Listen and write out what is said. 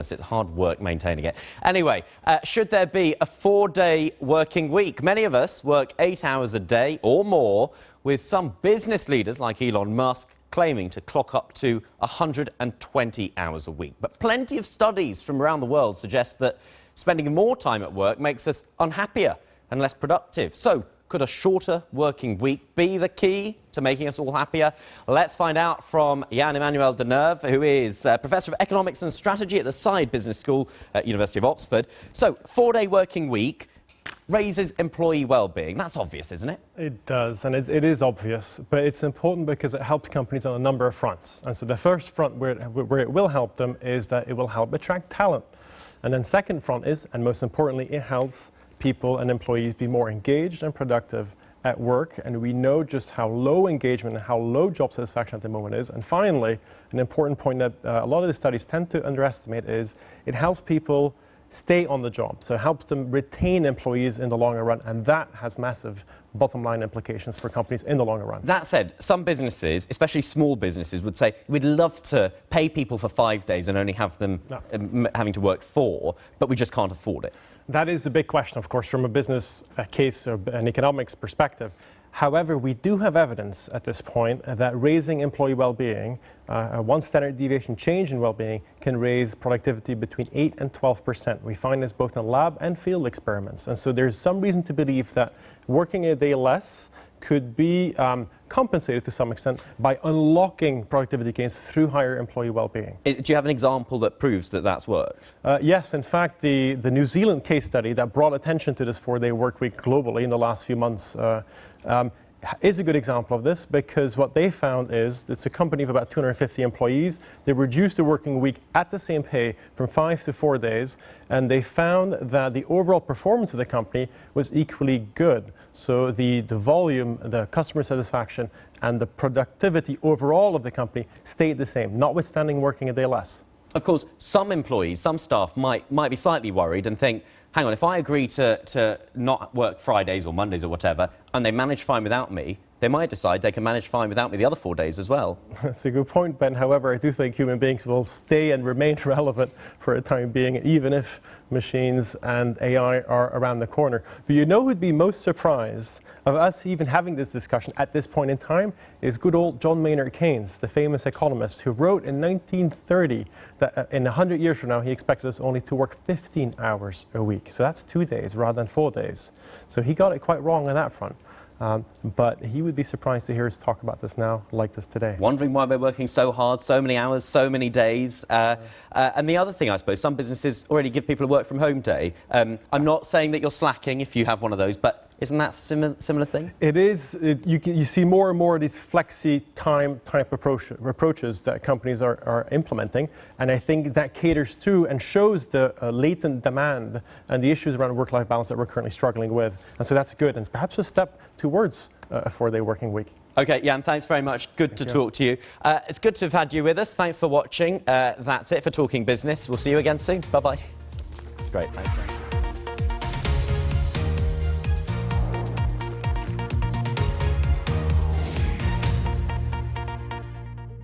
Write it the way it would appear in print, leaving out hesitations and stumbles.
It's hard work maintaining it. Anyway, should there be a 4-day working week? Many of us work 8 hours a day or more, with some business leaders like Elon Musk claiming to clock up to 120 hours a week. But plenty of studies from around the world suggest that spending more time at work makes us unhappier and less productive. So, could a shorter working week be the key to making us all happier? Let's find out from Jan-Emmanuel De Neve, who is Professor of Economics and Strategy at the Side Business School at University of Oxford. So, 4-day working week raises employee well-being. That's obvious, isn't it? It does, and it is obvious, but it's important because it helps companies on a number of fronts. And so the first front where it will help them is that it will help attract talent. And then second front is, and most importantly, it helps people and employees be more engaged and productive at work, and we know just how low engagement and how low job satisfaction at the moment is. And finally, an important point that a lot of the studies tend to underestimate is it helps people stay on the job. So it helps them retain employees in the longer run, and that has massive bottom line implications for companies in the longer run. That said, some businesses, especially small businesses, would say we'd love to pay people for 5 days and only have them having to work 4, but we just can't afford it. That is the big question, of course, from a business case or an economics perspective. However, we do have evidence at this point that raising employee well-being, a 1 standard deviation change in well-being, can raise productivity between 8 and 12%. We find this both in lab and field experiments. And so there's some reason to believe that working a day less could be compensated to some extent by unlocking productivity gains through higher employee well-being. Do you have an example that proves that that's worked? Yes, in fact, the New Zealand case study that brought attention to this 4-day work week globally in the last few months is a good example of this, because what they found is it's a company of about 250 employees. They reduced the working week at the same pay from 5 to 4 days, and they found that the overall performance of the company was equally good. So the volume, the customer satisfaction, and the productivity overall of the company stayed the same, notwithstanding working a day less. Of course, some employees, some staff might be slightly worried and think, hang on, if I agree to not work Fridays or Mondays or whatever, and they manage fine without me, they might decide they can manage fine without me the other 4 days as well. That's a good point, Ben. However, I do think human beings will stay and remain relevant for a time being, even if machines and AI are around the corner. But you know who'd be most surprised of us even having this discussion at this point in time is good old John Maynard Keynes, the famous economist who wrote in 1930 that in 100 years from now he expected us only to work 15 hours a week. So that's 2 days rather than 4 days. So he got it quite wrong on that front. But he would be surprised to hear us talk about this now, like this today. Wondering why we're working so hard, so many hours, so many days. And the other thing, I suppose, some businesses already give people a work from home day. I'm not saying that you're slacking if you have one of those, but isn't that a similar thing? It is. You see more and more of these flexi-time type approaches that companies are implementing, and I think that caters to and shows the latent demand and the issues around work-life balance that we're currently struggling with. And so that's good, and perhaps a step towards a 4-day working week. Okay, Jan, thanks very much. Good to talk to you. It's good to have had you with us. Thanks for watching. That's it for Talking Business. We'll see you again soon. Bye-bye. It's great. Thanks.